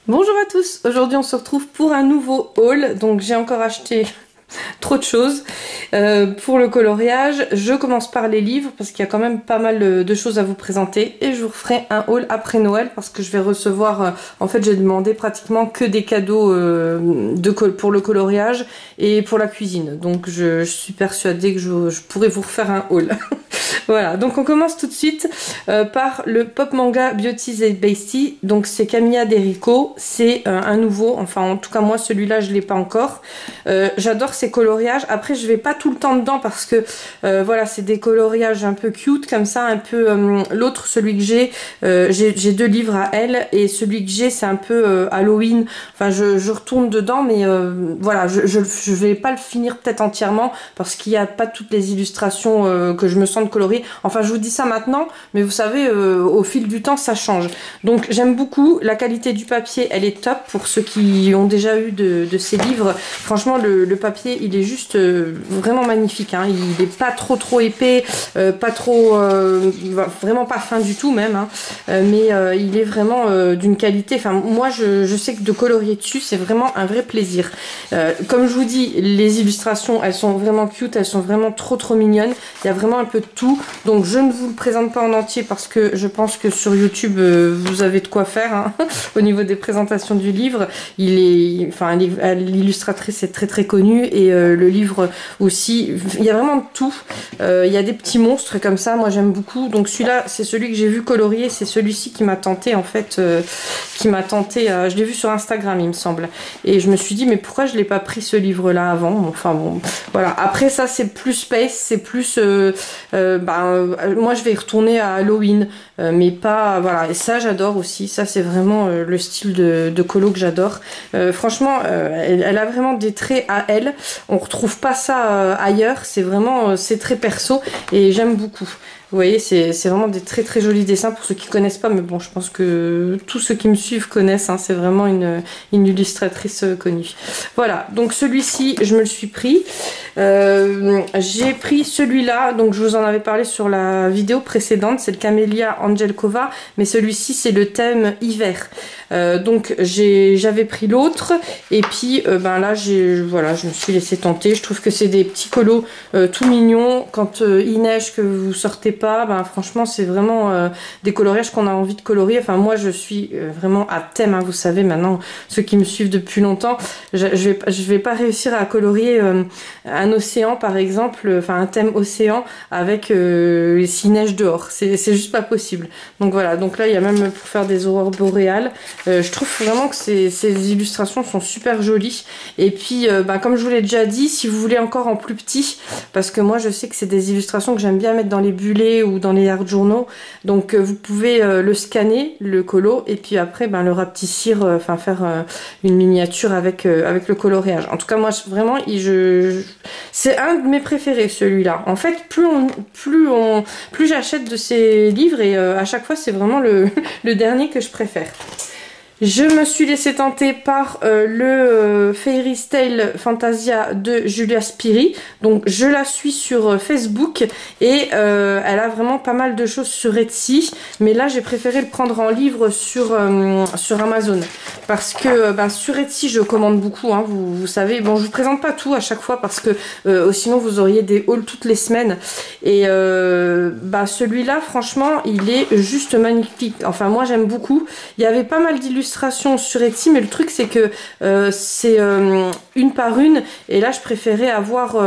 Bonjour à tous, aujourd'hui on se retrouve pour un nouveau haul, donc j'ai encore acheté trop de choses pour le coloriage. Je commence par les livres parce qu'il y a quand même pas mal de choses à vous présenter et je vous ferai un haul après Noël parce que je vais recevoir, en fait j'ai demandé pratiquement que des cadeaux pour le coloriage et pour la cuisine, donc je suis persuadée que je pourrai vous refaire un haul. Voilà, donc on commence tout de suite par le Pop Manga Beauties and Beastie. Donc c'est Camilla Derico, c'est un nouveau, enfin en tout cas moi celui-là je l'ai pas encore. J'adore ces coloriages. Après je vais pas tout le temps dedans parce que voilà, c'est des coloriages un peu cute comme ça, un peu l'autre, celui que j'ai deux livres à elle et celui que j'ai c'est un peu Halloween. Enfin je retourne dedans mais voilà, je vais pas le finir peut-être entièrement parce qu'il y a pas toutes les illustrations que je me sens de colorier. Enfin je vous dis ça maintenant mais vous savez au fil du temps ça change, donc j'aime beaucoup la qualité du papier, elle est top pour ceux qui ont déjà eu de ces livres. Franchement le papier il est juste vraiment magnifique hein. Il est pas trop épais, pas trop vraiment pas fin du tout même hein. Mais il est vraiment d'une qualité, enfin moi je sais que de colorier dessus c'est vraiment un vrai plaisir. Comme je vous dis, les illustrations elles sont vraiment cute, elles sont vraiment trop mignonnes, il y a vraiment un peu de tout. Donc je ne vous le présente pas en entier parce que je pense que sur YouTube vous avez de quoi faire hein. Au niveau des présentations du livre. L'illustratrice est très connue et le livre aussi. Il y a vraiment de tout. Il y a des petits monstres comme ça, moi j'aime beaucoup. Donc celui-là c'est celui que j'ai vu colorier, c'est celui-ci qui m'a tenté en fait, je l'ai vu sur Instagram il me semble. Et je me suis dit mais pourquoi je l'ai pas pris ce livre-là avant. Enfin bon, voilà. Après ça c'est plus space, c'est plus moi je vais y retourner à Halloween mais pas voilà, et ça j'adore aussi, ça c'est vraiment le style de colo que j'adore. Franchement elle a vraiment des traits à elle, on retrouve pas ça ailleurs, c'est vraiment c'est très perso et j'aime beaucoup. Vous voyez, c'est vraiment des très jolis dessins pour ceux qui connaissent pas, mais bon, je pense que tous ceux qui me suivent connaissent, hein, c'est vraiment une illustratrice connue. Voilà, donc celui-ci, je me le suis pris. J'ai pris celui-là, donc je vous en avais parlé sur la vidéo précédente, c'est le Camellia Angelkova, mais celui-ci, c'est le thème hiver. Donc j'avais pris l'autre, et puis là, voilà, je me suis laissé tenter. Je trouve que c'est des petits colos tout mignons. Quand il neige, que vous sortez pas, franchement c'est vraiment des coloriages qu'on a envie de colorier. Enfin moi je suis vraiment à thème hein, vous savez maintenant ceux qui me suivent depuis longtemps, je vais pas réussir à colorier un océan par exemple, enfin un thème océan avec s'il neige dehors, c'est juste pas possible. Donc voilà, donc là il y a même pour faire des aurores boréales. Je trouve vraiment que ces illustrations sont super jolies et puis comme je vous l'ai déjà dit, si vous voulez encore en plus petit, parce que moi je sais que c'est des illustrations que j'aime bien mettre dans les bullets ou dans les art journaux, donc vous pouvez le scanner le colo et puis après le rapetissir, faire une miniature avec le coloriage. En tout cas moi vraiment c'est un de mes préférés celui-là. En fait plus j'achète de ces livres et à chaque fois c'est vraiment le dernier que je préfère. Je me suis laissé tenter par le Fairy Tail Fantasia de Julia Spiri. Donc je la suis sur Facebook et elle a vraiment pas mal de choses sur Etsy. Mais là j'ai préféré le prendre en livre sur Amazon. Parce que sur Etsy je commande beaucoup, hein, vous savez. Bon je vous présente pas tout à chaque fois parce que sinon vous auriez des hauls toutes les semaines. Et celui-là franchement il est juste magnifique. Enfin moi j'aime beaucoup. Il y avait pas mal d'illustrations sur Etsy mais le truc c'est que c'est une par une et là je préférais avoir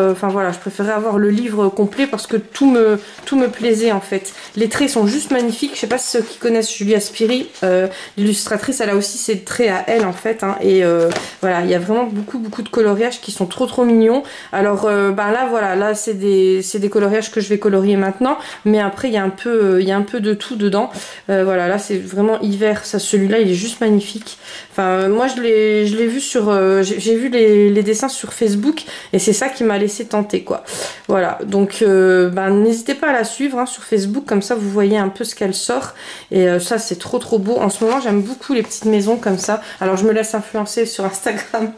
le livre complet parce que tout me plaisait en fait. Les traits sont juste magnifiques. Je sais pas si ceux qui connaissent Julia Spiri, l'illustratrice, elle a aussi ses traits à elle en fait hein, et voilà, il y a vraiment beaucoup de coloriages qui sont trop mignons. Alors là c'est des coloriages que je vais colorier maintenant, mais après il y a un peu de tout dedans. Voilà, là c'est vraiment hiver, ça, celui-là il est juste magnifique. Enfin moi je l'ai vu sur j'ai vu les dessins sur Facebook et c'est ça qui m'a laissé tenter quoi. Voilà, donc n'hésitez pas à la suivre hein, sur Facebook, comme ça vous voyez un peu ce qu'elle sort et ça c'est trop beau. En ce moment j'aime beaucoup les petites maisons comme ça. Alors je me laisse influencer sur Instagram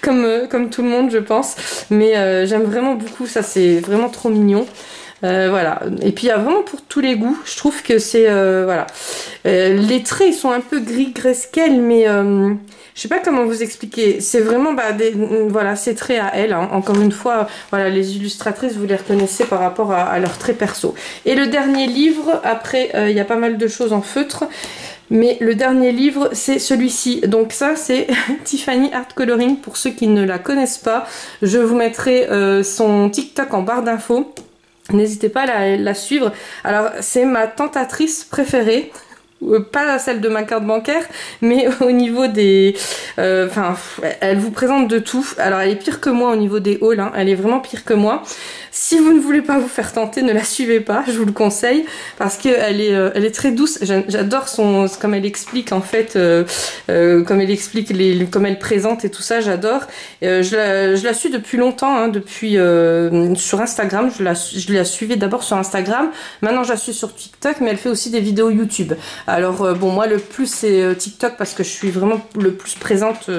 comme tout le monde je pense, mais j'aime vraiment beaucoup ça, c'est vraiment trop mignon. Voilà. Et puis il y a vraiment pour tous les goûts. Je trouve que c'est voilà. Les traits sont un peu gris grayscale, mais je sais pas comment vous expliquer. C'est vraiment voilà, ces traits à elle. Hein. Encore une fois, voilà, les illustratrices, vous les reconnaissez par rapport à leurs traits perso. Et le dernier livre, après, il y a pas mal de choses en feutre. Mais le dernier livre, c'est celui-ci. Donc ça, c'est Tiffany Art Coloring. Pour ceux qui ne la connaissent pas, je vous mettrai son TikTok en barre d'infos. N'hésitez pas à la suivre. Alors, c'est ma tentatrice préférée. Pas celle de ma carte bancaire, mais au niveau des... Enfin, elle vous présente de tout. Alors, elle est pire que moi au niveau des hauls. Hein. Elle est vraiment pire que moi. Si vous ne voulez pas vous faire tenter, ne la suivez pas, je vous le conseille, parce qu'elle est très douce. J'adore comme elle explique en fait, comme elle explique comme elle présente et tout ça, j'adore. Je la suis depuis longtemps, hein, depuis sur Instagram. Je la suivais d'abord sur Instagram. Maintenant, je la suis sur TikTok, mais elle fait aussi des vidéos YouTube. Alors bon, moi le plus c'est TikTok parce que je suis vraiment le plus présente.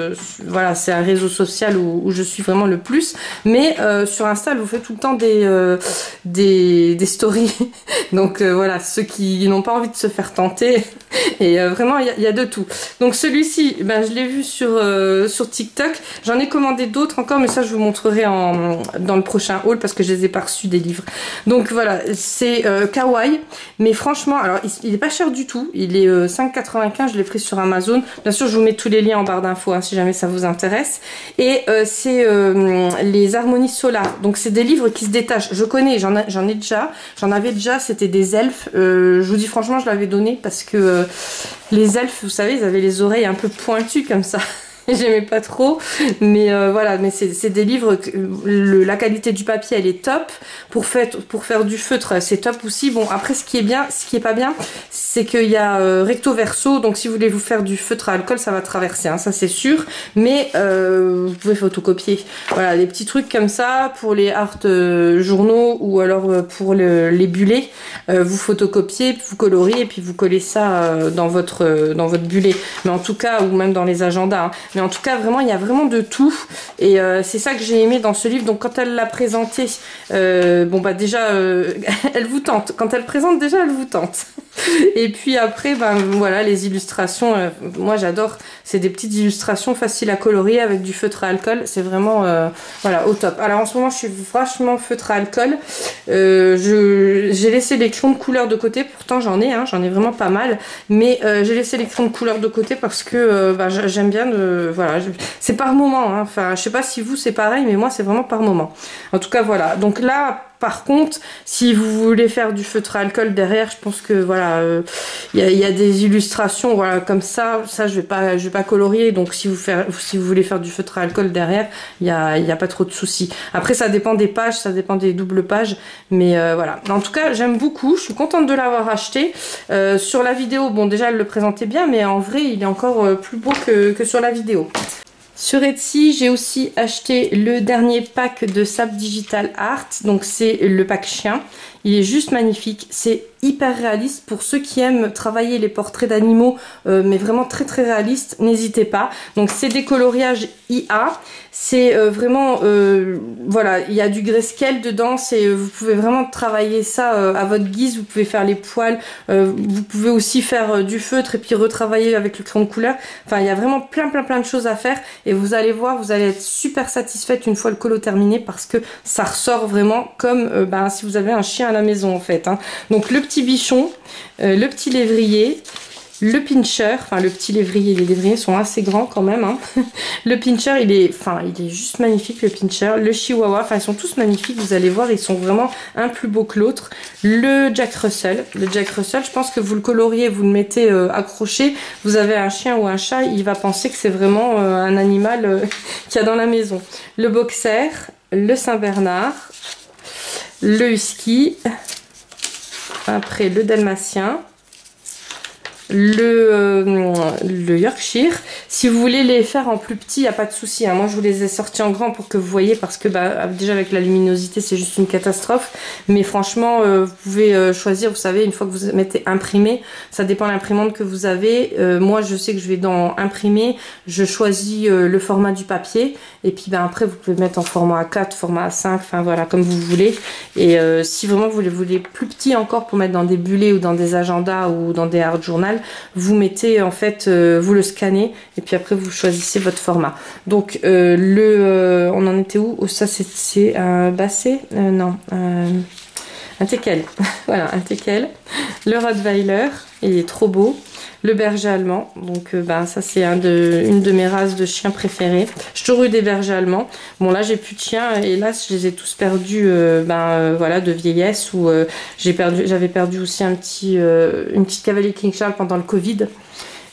Voilà, c'est un réseau social où je suis vraiment le plus. Mais sur Insta, elle vous fait tout le temps des stories. Donc voilà, ceux qui n'ont pas envie de se faire tenter. Et vraiment, il y a de tout. Donc celui-ci, ben, je l'ai vu sur TikTok. J'en ai commandé d'autres encore, mais ça je vous montrerai dans le prochain haul parce que je les ai pas reçus des livres. Donc voilà, c'est kawaii. Mais franchement, alors il est pas cher du tout. Il est 5,95, je l'ai pris sur Amazon. Bien sûr, je vous mets tous les liens en barre d'infos hein, si jamais ça vous intéresse. Et c'est les harmonies solaires. Donc c'est des livres qui se détachent. Je connais, j'en avais déjà, c'était des elfes. Je vous dis franchement, je l'avais donné parce que les elfes, vous savez, ils avaient les oreilles un peu pointues comme ça. J'aimais pas trop, mais voilà, mais c'est des livres que la qualité du papier elle est top. Pour faire du feutre c'est top aussi. Bon après ce qui est pas bien, c'est qu'il y a recto verso, donc si vous voulez vous faire du feutre à alcool ça va traverser, hein, ça c'est sûr. Mais vous pouvez photocopier. Voilà, des petits trucs comme ça pour les art journaux ou alors pour les bullets. Vous photocopiez, vous coloriez et puis vous collez ça dans votre bullet. Mais en tout cas ou même dans les agendas. Hein. Mais en tout cas, vraiment, il y a vraiment de tout. Et c'est ça que j'ai aimé dans ce livre. Donc, quand elle l'a présenté, bon, bah déjà, elle vous tente. Quand elle présente, déjà, elle vous tente. Et puis après, ben voilà, les illustrations, moi j'adore. C'est des petites illustrations faciles à colorier avec du feutre à alcool. C'est vraiment, voilà, au top. Alors, en ce moment, je suis vachement feutre à alcool. J'ai laissé les crayons de couleur de côté. Pourtant, j'en ai vraiment pas mal. Mais j'ai laissé les crayons de couleur de côté parce que bah, j'aime bien voilà, c'est par moment, hein. Enfin, je sais pas si vous c'est pareil, mais moi c'est vraiment par moment. En tout cas, voilà. Donc là, par contre, si vous voulez faire du feutre à alcool derrière, je pense que voilà, y a des illustrations, voilà, comme ça. Ça, je vais pas colorier. Donc, si vous voulez faire du feutre à alcool derrière, il y a pas trop de soucis. Après, ça dépend des pages, ça dépend des doubles pages, mais voilà. En tout cas, j'aime beaucoup. Je suis contente de l'avoir acheté. Sur la vidéo, bon, déjà, elle le présentait bien, mais en vrai, il est encore plus beau que sur la vidéo. Sur Etsy, j'ai aussi acheté le dernier pack de Sap Digital Art. Donc c'est le pack chien. Il est juste magnifique. C'est hyper réaliste. Pour ceux qui aiment travailler les portraits d'animaux, mais vraiment très très réaliste, n'hésitez pas. Donc c'est des coloriages IA. C'est vraiment, voilà, il y a du grayscale dedans. Vous pouvez vraiment travailler ça à votre guise. Vous pouvez faire les poils. Vous pouvez aussi faire du feutre et puis retravailler avec le crayon de couleur. Enfin, il y a vraiment plein de choses à faire. Et vous allez voir, vous allez être super satisfaite une fois le colo terminé parce que ça ressort vraiment comme si vous avez un chien à la maison en fait. Hein. Donc le petit bichon, le petit lévrier, le pincher, enfin le petit lévrier, les lévriers sont assez grands quand même. Hein. Le pincher, il est juste magnifique le pincher. Le chihuahua, enfin ils sont tous magnifiques, vous allez voir, ils sont vraiment un plus beau que l'autre. Le Jack Russell, je pense que vous le coloriez, vous le mettez accroché, vous avez un chien ou un chat, il va penser que c'est vraiment un animal qu'il y a dans la maison. Le boxer, le Saint-Bernard, le husky, après le dalmatien, le Yorkshire. Si vous voulez les faire en plus petit, il n'y a pas de souci, hein. Moi je vous les ai sortis en grand pour que vous voyez, parce que bah, déjà avec la luminosité c'est juste une catastrophe. Mais franchement vous pouvez choisir, vous savez, une fois que vous mettez imprimé, ça dépend de l'imprimante que vous avez. Moi je sais que je vais dans imprimer, je choisis le format du papier, et puis bah, après vous pouvez mettre en format A4, format A5, enfin voilà, comme vous voulez. Et si vraiment vous les voulez plus petits encore pour mettre dans des bullets ou dans des agendas ou dans des hard journal, vous mettez en fait, vous le scannez et puis après vous choisissez votre format. Donc on en était où? Oh, ça c'est un basset, non, un teckel. Voilà, un teckel. Le Rottweiler, il est trop beau. Le berger allemand, donc ben, ça c'est une de mes races de chiens préférées. J'ai toujours eu des bergers allemands. Bon là j'ai plus de chiens, hélas je les ai tous perdus voilà, de vieillesse, ou j'avais perdu aussi une petite cavalier King Charles pendant le Covid.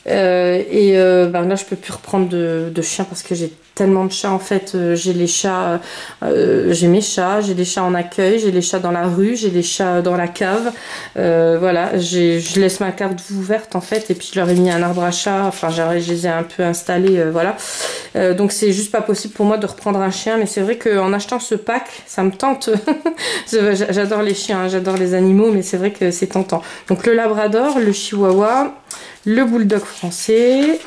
Ben là je peux plus reprendre de chiens parce que j'ai tellement de chats en fait. J'ai les chats, j'ai mes chats, j'ai des chats en accueil, j'ai les chats dans la rue, j'ai les chats dans la cave. Voilà, je laisse ma carte ouverte en fait, et puis je leur ai mis un arbre à chat. Enfin je les ai un peu installés, voilà. Donc c'est juste pas possible pour moi de reprendre un chien, mais c'est vrai qu'en achetant ce pack ça me tente. J'adore les chiens, hein, j'adore les animaux, mais c'est vrai que c'est tentant. Donc le labrador, le chihuahua, le bulldog français,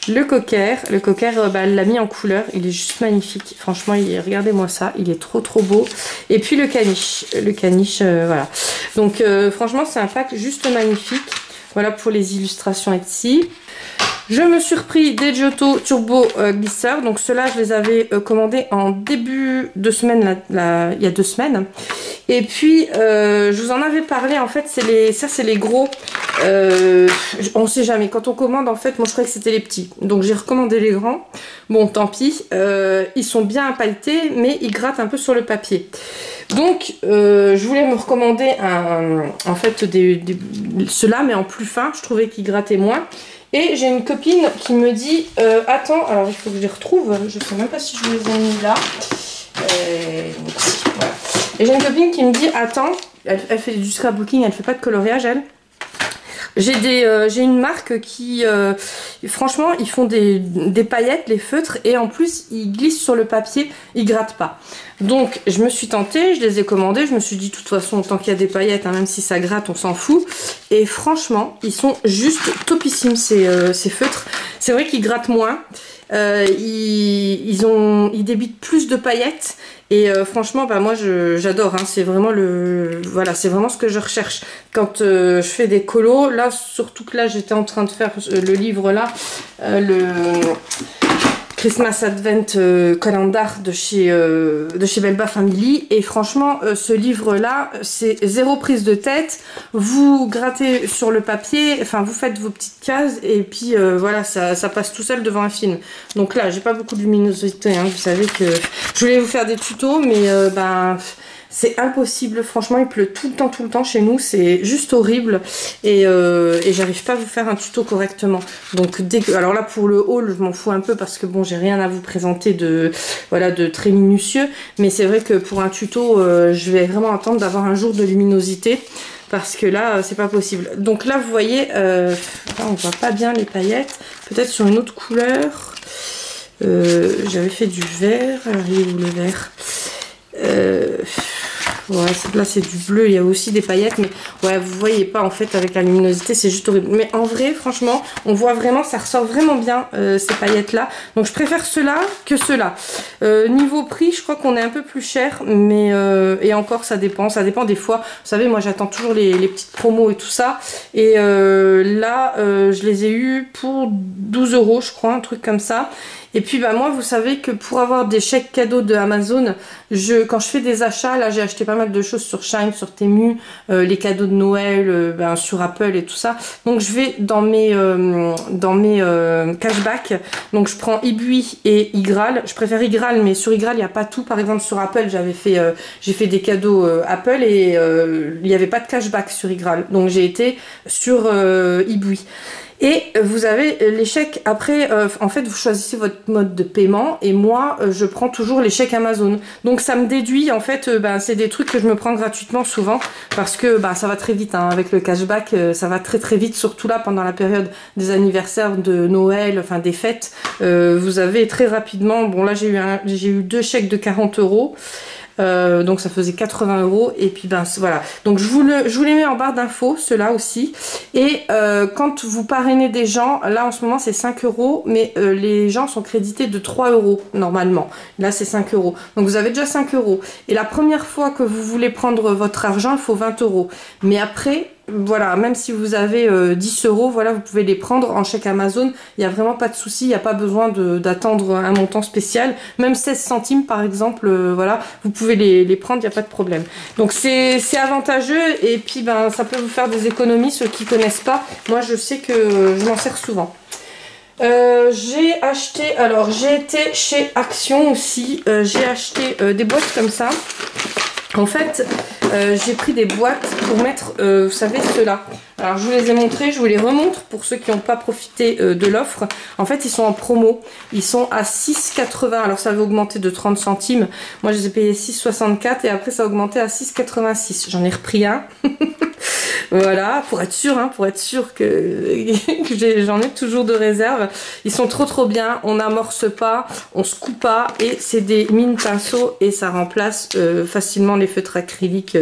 le cocker. Le cocker, bah, elle l'a mis en couleur, il est juste magnifique. Franchement, regardez-moi ça, il est trop beau. Et puis le caniche, voilà. Donc franchement, c'est un pack juste magnifique. Voilà pour les illustrations ici. Je me suis repris des Giotto Turbo Glisser. Donc ceux-là, je les avais commandés en début de semaine, il y a 2 semaines. Et puis, je vous en avais parlé, en fait, ça c'est les gros. On sait jamais. Quand on commande, en fait, moi je croyais que c'était les petits. Donc j'ai recommandé les grands. Bon, tant pis. Ils sont bien pailletés, mais ils grattent un peu sur le papier. Donc, je voulais me recommander en fait ceux-là, mais en plus fin. Je trouvais qu'ils grattaient moins. Et j'ai une copine qui me dit attends, alors il faut que je les retrouve. Je sais même pas si je les ai mis là. Voilà. Et j'ai une copine qui me dit attends, elle fait du scrapbooking, elle fait pas de coloriage elle. J'ai une marque qui franchement ils font des paillettes, les feutres, et en plus ils glissent sur le papier, ils grattent pas. Donc je me suis tentée, je les ai commandés, je me suis dit de toute façon tant qu'il y a des paillettes, hein, même si ça gratte on s'en fout. Et franchement ils sont juste topissimes ces feutres. C'est vrai qu'ils grattent moins, ils débitent plus de paillettes. Et franchement, bah moi j'adore, hein, c'est vraiment voilà, c'est vraiment ce que je recherche quand je fais des colos. Là, surtout que là j'étais en train de faire le livre là, le Christmas Advent Calendar de chez Belba Family, et franchement ce livre là c'est zéro prise de tête. Vous grattez sur le papier, enfin vous faites vos petites cases et puis voilà, ça passe tout seul devant un film. Donc là j'ai pas beaucoup de luminosité, hein, vous savez que je voulais vous faire des tutos, mais ben c'est impossible, franchement il pleut tout le temps chez nous, c'est juste horrible, et j'arrive pas à vous faire un tuto correctement. Donc alors là pour le haul je m'en fous un peu parce que bon j'ai rien à vous présenter de très minutieux, mais c'est vrai que pour un tuto je vais vraiment attendre d'avoir un jour de luminosité, parce que là c'est pas possible. Donc là vous voyez, là on voit pas bien les paillettes, peut-être sur une autre couleur. J'avais fait du vert, alors il est où le vert? Ouais, là c'est du bleu, il y a aussi des paillettes, mais ouais vous voyez pas en fait avec la luminosité, c'est juste horrible. Mais en vrai franchement on voit vraiment, ça ressort vraiment bien ces paillettes là, donc je préfère ceux-là que ceux-là. Niveau prix je crois qu'on est un peu plus cher, mais et encore ça dépend des fois. Vous savez moi j'attends toujours les petites promos et tout ça, et là je les ai eu pour 12 € je crois, un truc comme ça. Et puis bah moi vous savez que pour avoir des chèques cadeaux de Amazon, quand je fais des achats, là j'ai acheté pas mal de choses sur Shein, sur Temu, les cadeaux de Noël, sur Apple et tout ça. Donc je vais dans mes cashback, donc je prends Ibui et Igral. Je préfère Igral, mais sur Igral il n'y a pas tout. Par exemple sur Apple j'ai fait des cadeaux Apple, et il n'y avait pas de cashback sur Igral. Donc j'ai été sur Ibui. Et vous avez les chèques après, en fait vous choisissez votre mode de paiement et moi je prends toujours les chèques Amazon. Donc ça me déduit en fait, c'est des trucs que je me prends gratuitement souvent parce que ça va très vite hein, avec le cashback, ça va très très vite, surtout là pendant la période des anniversaires de Noël, enfin des fêtes, vous avez très rapidement, bon là j'ai eu 2 chèques de 40 €. Donc ça faisait 80 € et puis voilà, donc je vous les mets en barre d'infos ceux-là aussi. Et quand vous parrainez des gens, là en ce moment c'est 5 €, mais les gens sont crédités de 3 € normalement, là c'est 5 €, donc vous avez déjà 5 €. Et la première fois que vous voulez prendre votre argent, il faut 20 €, mais après voilà, même si vous avez 10 €, voilà, vous pouvez les prendre en chèque Amazon, il n'y a vraiment pas de souci, il n'y a pas besoin d'attendre un montant spécial, même 16 centimes par exemple, voilà, vous pouvez les prendre, il n'y a pas de problème. Donc c'est avantageux et puis ça peut vous faire des économies, ceux qui connaissent pas, moi je sais que je m'en sers souvent. J'ai acheté, alors j'ai été chez Action aussi, j'ai acheté des boîtes comme ça. En fait, j'ai pris des boîtes pour mettre, vous savez, ceux-là. Alors, je vous les ai montrés, je vous les remontre pour ceux qui n'ont pas profité de l'offre. En fait, ils sont en promo. Ils sont à 6,80. Alors, ça avait augmenté de 30 centimes. Moi, je les ai payés 6,64 et après, ça a augmenté à 6,86. J'en ai repris un. Voilà, pour être sûr que j'en ai toujours de réserve. Ils sont trop bien, on n'amorce pas, on se coupe pas et c'est des mini pinceaux et ça remplace facilement les feutres acryliques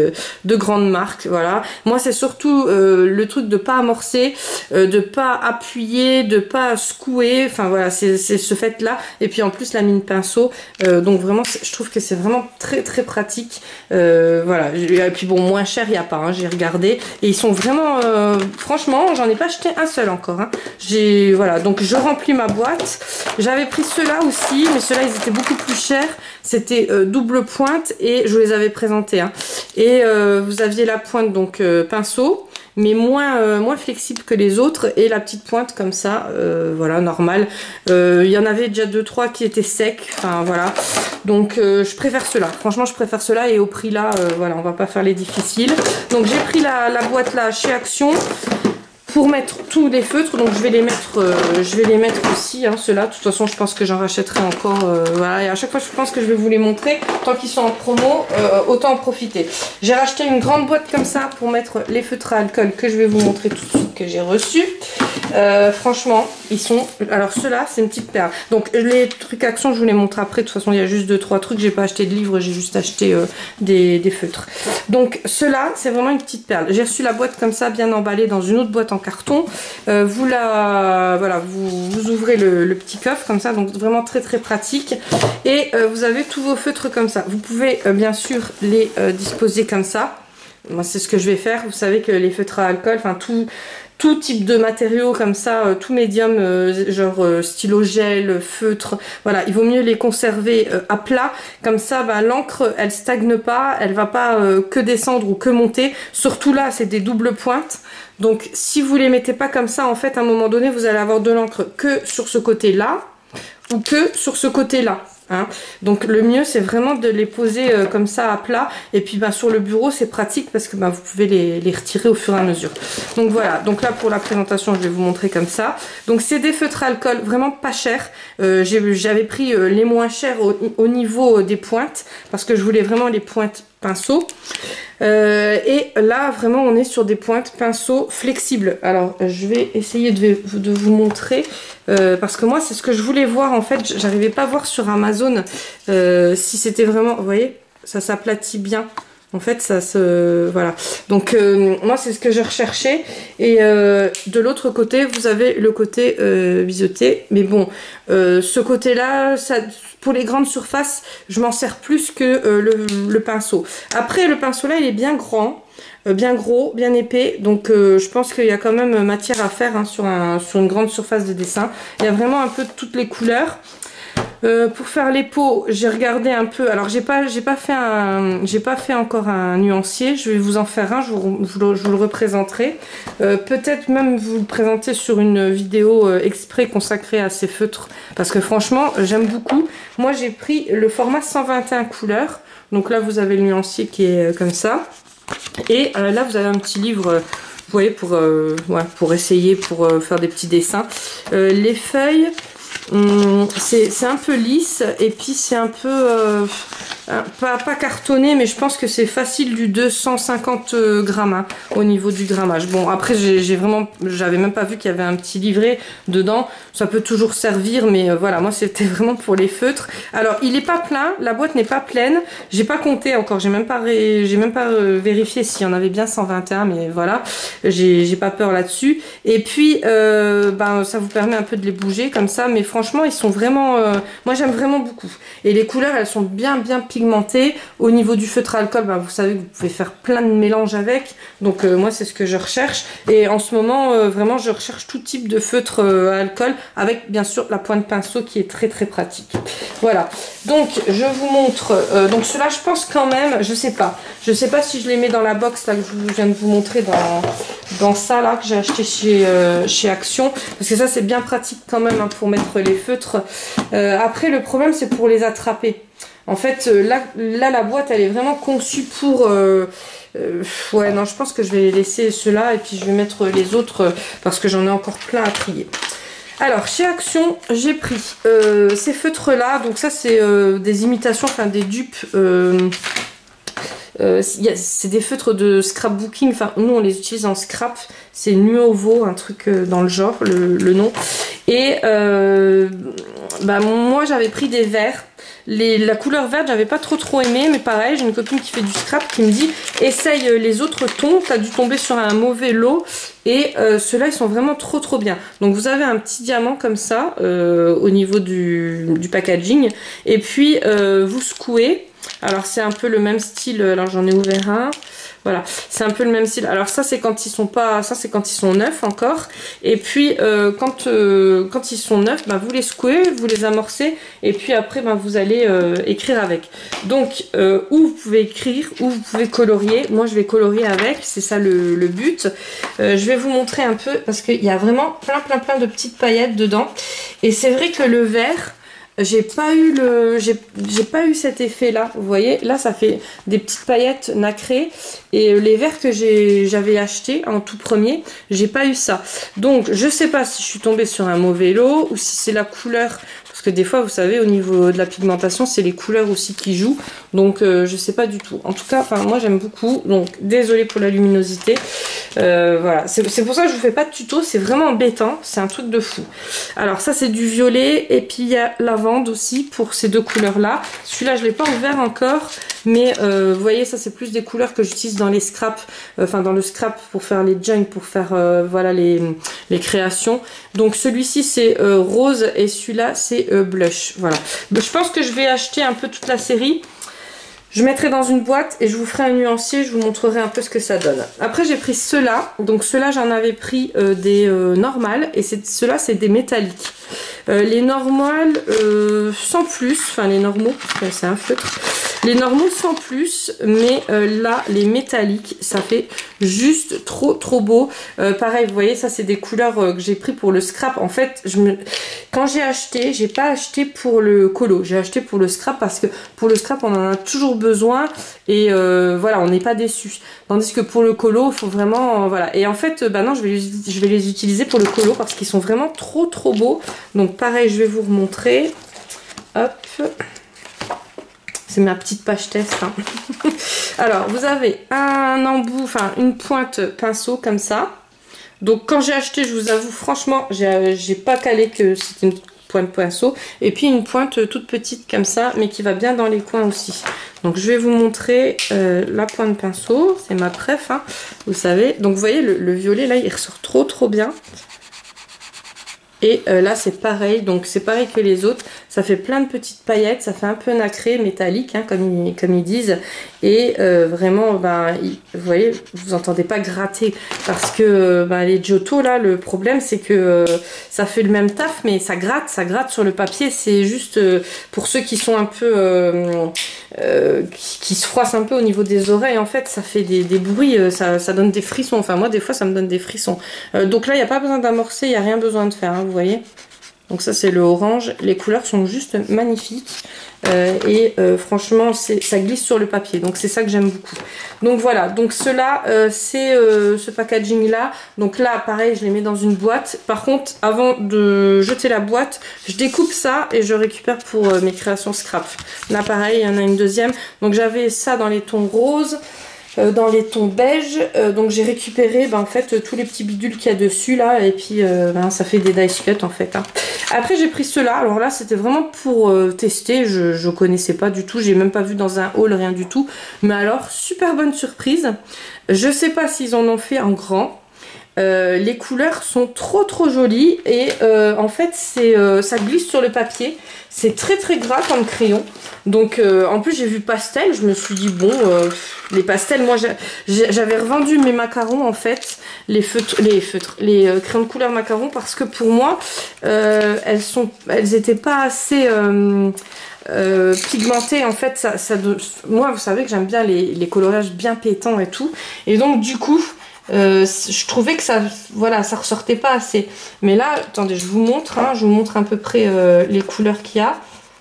de grandes marques. Voilà, moi c'est surtout le truc de pas amorcer, de pas appuyer, de pas secouer. Enfin voilà, c'est ce fait là. Et puis en plus la mini pinceau, donc vraiment je trouve que c'est vraiment très pratique. Voilà, et puis bon, moins cher il n'y a pas, hein, j'ai regardé et ils sont vraiment, franchement, j'en ai pas acheté un seul encore. Hein. Voilà, donc je remplis ma boîte. J'avais pris ceux-là aussi, mais ceux-là ils étaient beaucoup plus chers. C'était double pointe et je vous les avais présentés. Hein. Et vous aviez la pointe donc pinceau, mais moins flexible que les autres et la petite pointe comme ça, voilà, normal. Il y en avait déjà 2-3 qui étaient secs, enfin voilà. Donc je préfère ceux-là, franchement je préfère ceux-là et au prix là, voilà, on va pas faire les difficiles. Donc j'ai pris la boîte là chez Action pour mettre tous les feutres, donc je vais les mettre aussi, hein, ceux-là. De toute façon, je pense que j'en rachèterai encore. Voilà, et à chaque fois, je pense que je vais vous les montrer. Tant qu'ils sont en promo, autant en profiter. J'ai racheté une grande boîte comme ça pour mettre les feutres à alcool que je vais vous montrer tout de suite que j'ai reçus. Franchement, ils sont... Alors, ceux-là, c'est une petite perle. Donc, les trucs Action, je vous les montre après. De toute façon, il y a juste 2-3 trucs. J'ai pas acheté de livres, j'ai juste acheté des feutres. Donc, ceux-là, c'est vraiment une petite perle. J'ai reçu la boîte comme ça, bien emballée dans une autre boîte en carton. Vous ouvrez le petit coffre comme ça, donc vraiment très pratique. Et vous avez tous vos feutres comme ça. Vous pouvez bien sûr les disposer comme ça. Moi, c'est ce que je vais faire. Vous savez que les feutres à alcool, enfin tout type de matériaux comme ça, tout médium, genre stylo gel, feutre, voilà, il vaut mieux les conserver à plat, comme ça l'encre elle stagne pas, elle va pas que descendre ou que monter, surtout là c'est des doubles pointes, donc si vous les mettez pas comme ça, en fait à un moment donné vous allez avoir de l'encre que sur ce côté là ou que sur ce côté là. Hein. Donc le mieux c'est vraiment de les poser comme ça à plat et puis sur le bureau c'est pratique parce que vous pouvez les retirer au fur et à mesure. Donc voilà, donc là pour la présentation je vais vous montrer comme ça. Donc c'est des feutres à alcool vraiment pas chers. J'avais pris les moins chers au niveau des pointes parce que je voulais vraiment les pointes pinceau. Et là vraiment on est sur des pointes pinceau flexibles. Alors je vais essayer de vous montrer parce que moi c'est ce que je voulais voir en fait. J'arrivais pas à voir sur Amazon si c'était vraiment, vous voyez, ça s'aplatit bien. En fait, ça se... Voilà. Donc, moi, c'est ce que je recherchais. Et de l'autre côté, vous avez le côté biseauté. Mais bon, ce côté-là, pour les grandes surfaces, je m'en sers plus que le pinceau. Après, le pinceau-là, il est bien grand. Bien gros, bien épais, donc je pense qu'il y a quand même matière à faire hein, sur une grande surface de dessin. Il y a vraiment un peu de toutes les couleurs. Pour faire les peaux, j'ai regardé un peu. Alors j'ai pas fait encore un nuancier. Je vais vous en faire un. Je vous le représenterai. Peut-être même vous le présenter sur une vidéo exprès consacrée à ces feutres, parce que franchement j'aime beaucoup. Moi j'ai pris le format 121 couleurs. Donc là vous avez le nuancier qui est comme ça. Et là vous avez un petit livre vous voyez, ouais, pour essayer, pour faire des petits dessins. Les feuilles, c'est un peu lisse et puis c'est un peu pas cartonné, mais je pense que c'est facile du 250 grammes hein, au niveau du grammage. Bon, après j'avais même pas vu qu'il y avait un petit livret dedans. Ça peut toujours servir, mais voilà, moi c'était vraiment pour les feutres. Alors il est pas plein, la boîte n'est pas pleine. J'ai pas compté encore, j'ai même pas vérifié s'il y en avait bien 121, mais voilà, j'ai pas peur là-dessus. Et puis ça vous permet un peu de les bouger comme ça, mais franchement ils sont vraiment, moi j'aime vraiment beaucoup. Et les couleurs elles sont bien pigmentées. Au niveau du feutre à alcool, vous savez que vous pouvez faire plein de mélanges avec. Donc moi c'est ce que je recherche. Et en ce moment vraiment je recherche tout type de feutre à alcool, avec bien sûr la pointe pinceau qui est très pratique. Voilà. Donc je vous montre. Donc ceux-là je pense quand même, je sais pas si je les mets dans la box là que je viens de vous montrer dans ça là que j'ai acheté chez Action, parce que ça c'est bien pratique quand même hein, pour mettre les feutres. Après le problème c'est pour les attraper. En fait là la boîte elle est vraiment conçue pour ouais non je pense que je vais laisser ceux-là et puis je vais mettre les autres parce que j'en ai encore plein à trier. Alors chez Action j'ai pris ces feutres là, donc ça c'est des imitations, enfin des dupes. C'est des feutres de scrapbooking, enfin nous on les utilise en scrap, c'est Nuovo, un truc dans le genre, le nom. Et moi j'avais pris des verts. La couleur verte j'avais pas trop aimé, mais pareil j'ai une copine qui fait du scrap qui me dit essaye les autres tons, t'as dû tomber sur un mauvais lot. Et ceux-là ils sont vraiment trop bien. Donc vous avez un petit diamant comme ça au niveau du packaging, et puis vous secouez. Alors c'est un peu le même style, alors j'en ai ouvert un, voilà, c'est un peu le même style. Alors ça c'est quand ils sont pas, ça c'est quand ils sont neufs encore. Et puis quand ils sont neufs, vous les secouez, vous les amorcez, et puis après vous allez écrire avec. Donc ou vous pouvez écrire, ou vous pouvez colorier. Moi je vais colorier avec, c'est ça le but. Je vais vous montrer un peu parce qu'il y a vraiment plein de petites paillettes dedans. Et c'est vrai que le vert, j'ai pas eu cet effet là, vous voyez là ça fait des petites paillettes nacrées, et les verres que j'avais acheté en tout premier, j'ai pas eu ça. Donc je sais pas si je suis tombée sur un mauvais lot ou si c'est la couleur, parce que des fois vous savez au niveau de la pigmentation c'est les couleurs aussi qui jouent, donc je sais pas du tout. En tout cas moi j'aime beaucoup, donc désolée pour la luminosité. Voilà, c'est pour ça que je vous fais pas de tuto, c'est vraiment embêtant, c'est un truc de fou. Alors ça c'est du violet, et puis il y a lavande aussi pour ces deux couleurs là. Celui-là je l'ai pas ouvert encore, mais vous voyez ça c'est plus des couleurs que j'utilise dans les scraps, enfin dans le scrap pour faire les joints, pour faire voilà les créations. Donc celui-ci c'est rose, et celui-là c'est blush. Voilà, je pense que je vais acheter un peu toute la série. Je mettrai dans une boîte et je vous ferai un nuancier, je vous montrerai un peu ce que ça donne. Après j'ai pris ceux-là, donc ceux-là j'en avais pris des normales, et ceux-là c'est des métalliques. Les normales sans plus, enfin les normaux, c'est un feutre. Les normaux sans plus, mais là les métalliques ça fait juste trop beau. Pareil vous voyez ça c'est des couleurs que j'ai pris pour le scrap. En fait quand j'ai acheté, j'ai pas acheté pour le colo, j'ai acheté pour le scrap, parce que pour le scrap on en a toujours besoin, et voilà on n'est pas déçu. Tandis que pour le colo il faut vraiment voilà. Et en fait non je vais les utiliser pour le colo parce qu'ils sont vraiment trop beaux. Donc pareil je vais vous remontrer. Hop, c'est ma petite page test hein. Alors vous avez un embout, enfin une pointe pinceau comme ça. Donc quand j'ai acheté, je vous avoue franchement j'ai pas calé que c'était une pointe pinceau, et puis une pointe toute petite comme ça, mais qui va bien dans les coins aussi. Donc je vais vous montrer la pointe pinceau, c'est ma préf hein, vous savez. Donc vous voyez le violet là il ressort trop bien. Et là c'est pareil, donc c'est pareil que les autres, ça fait plein de petites paillettes, ça fait un peu nacré, métallique hein, comme ils disent. Et vraiment, vous voyez, vous entendez pas gratter, parce que les Giotto là, le problème c'est que ça fait le même taf, mais ça gratte sur le papier. C'est juste pour ceux qui sont un peu qui se froissent un peu au niveau des oreilles, en fait ça fait des bruits, ça donne des frissons. Enfin moi des fois ça me donne des frissons. Donc là il n'y a pas besoin d'amorcer, il n'y a rien besoin de faire hein, vous voyez. Donc ça c'est le orange. Les couleurs sont juste magnifiques. Franchement ça glisse sur le papier, donc c'est ça que j'aime beaucoup. Donc voilà, donc cela c'est ce packaging là. Donc là pareil, je les mets dans une boîte. Par contre, avant de jeter la boîte, je découpe ça et je récupère pour mes créations scrap. Là pareil, il y en a une deuxième. Donc j'avais ça dans les tons roses, dans les tons beige, donc j'ai récupéré en fait tous les petits bidules qu'il y a dessus là, et puis ça fait des dice cut en fait, hein. Après j'ai pris ceux-là, alors là c'était vraiment pour tester, je connaissais pas du tout, j'ai même pas vu dans un haul, rien du tout, mais alors super bonne surprise. Je sais pas s'ils en ont fait en grand. Les couleurs sont trop jolies et en fait ça glisse sur le papier, c'est très gras comme crayon. Donc en plus j'ai vu pastel, je me suis dit bon, les pastels, moi j'avais revendu mes macarons en fait, les crayons de couleur macarons, parce que pour moi elles étaient pas assez pigmentées en fait. Moi vous savez que j'aime bien les coloriages bien pétants et tout, et donc du coup je trouvais que ça ressortait pas assez. Mais là, attendez, je vous montre, hein, je vous montre à peu près les couleurs qu'il y a.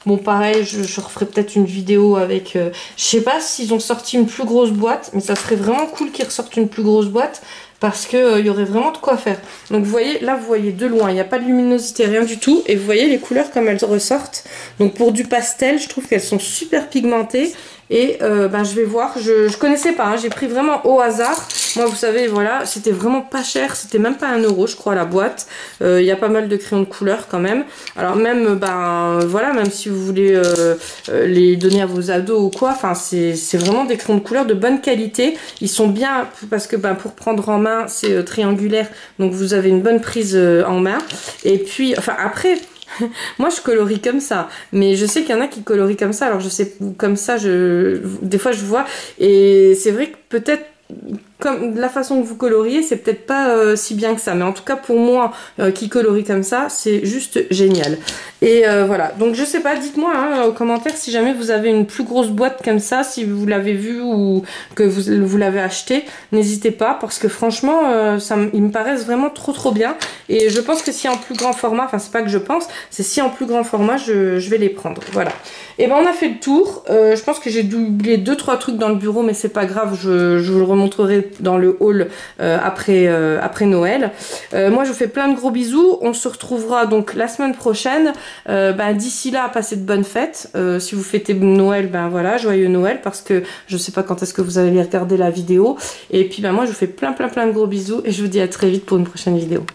Bon, pareil, je referai peut-être une vidéo avec... je sais pas s'ils ont sorti une plus grosse boîte, mais ça serait vraiment cool qu'ils ressortent une plus grosse boîte, parce que y aurait vraiment de quoi faire. Donc vous voyez, là vous voyez de loin, il n'y a pas de luminosité, rien du tout, et vous voyez les couleurs comme elles ressortent. Donc pour du pastel, je trouve qu'elles sont super pigmentées. Et je vais voir, je connaissais pas, hein, j'ai pris vraiment au hasard. Moi vous savez, voilà, c'était vraiment pas cher, c'était même pas 1 € je crois la boîte. Il y a pas mal de crayons de couleur quand même. Alors même, voilà, même si vous voulez les donner à vos ados ou quoi, enfin c'est vraiment des crayons de couleur de bonne qualité. Ils sont bien, parce que pour prendre en main, c'est triangulaire, donc vous avez une bonne prise en main. Et puis, enfin après... Moi je colorie comme ça, mais je sais qu'il y en a qui colorient comme ça, alors je sais, comme ça, des fois je vois, et c'est vrai que peut-être comme la façon que vous coloriez, c'est peut-être pas si bien que ça, mais en tout cas pour moi qui colorie comme ça, c'est juste génial. Et voilà, donc je sais pas, dites-moi hein, aux commentaires si jamais vous avez une plus grosse boîte comme ça, si vous l'avez vue ou que vous l'avez acheté, n'hésitez pas, parce que franchement ils me paraissent vraiment trop bien, et je pense que si en plus grand format, enfin c'est pas que je pense, c'est si en plus grand format je vais les prendre. Voilà, et on a fait le tour. Je pense que j'ai oublié 2-3 trucs dans le bureau, mais c'est pas grave, je vous le remontrerai dans le haul après Noël. Moi je vous fais plein de gros bisous, on se retrouvera donc la semaine prochaine. D'ici là, passez de bonnes fêtes. Si vous fêtez Noël, voilà, joyeux Noël, parce que je sais pas quand est-ce que vous allez regarder la vidéo. Et puis moi je vous fais plein de gros bisous, et je vous dis à très vite pour une prochaine vidéo.